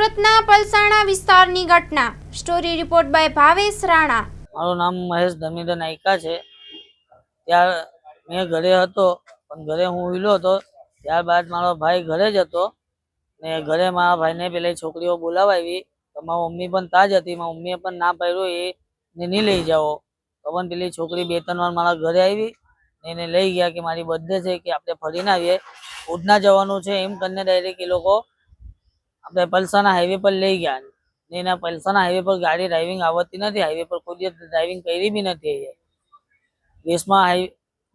સુરતના પલસાણા વિસ્તારની ઘટના. Story report by Bhavesh Rana. મારું નામ મહેશ ધમીધર નાયકા છે. ત્યાર મેં ઘરે હતો, પણ ઘરે હું ઊંઘ્યો હતો. ત્યારબાદ મારો ભાઈ ઘરે જ હતો ને ઘરે મારા ભાઈને પેલી છોકરીઓ બોલાવાવી. તો મારી મમ્મી પણ ત્યાં જ હતી. મારી મમ્મીએ પણ ના પાડ્યું એને નહીં લઈ જાઓ. તો પણ પેલી છોકરી 2-3 વાર મારા ઘરે આવી ને એને લઈ ગયા કે મારી બર્થડે છે, કે આપણે ફરીને આવીએ, ઉધના જવાનું છે એમ કરીને ડાયરેક્ટ એ લોકો આપણે પલસાણા હાઈવે પર લઈ ગયા. ને એના પલસાણા હાઈવે પર ગાડી ડ્રાઇવિંગ આવડતી નથી. હાઈવે પર કોઈ દિવસ ડ્રાઇવિંગ કરી બી નથી.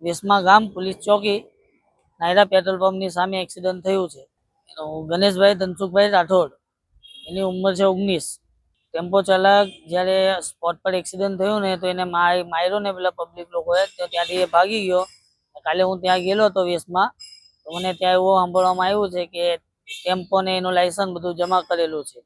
વેસમા ગામ પોલીસ ચોકી નાયરા પેટ્રોલ પંપની સામે એક્સિડન્ટ થયું છે. ગણેશભાઈ ધનસુખભાઈ રાઠોડ, એની ઉંમર છે 19. ટેમ્પો ચાલક જ્યારે સ્પોટ પર એક્સિડન્ટ થયું ને તો એને માર્યો ને પેલા પબ્લિક લોકોએ, તો ત્યાંથી એ ભાગી ગયો. કાલે હું ત્યાં ગયેલો હતો વેસમાં, તો મને ત્યાં એવું સાંભળવામાં આવ્યું છે કે ટેમ્પો ને એનું લાયસન્સ બધું જમા કરેલું છે.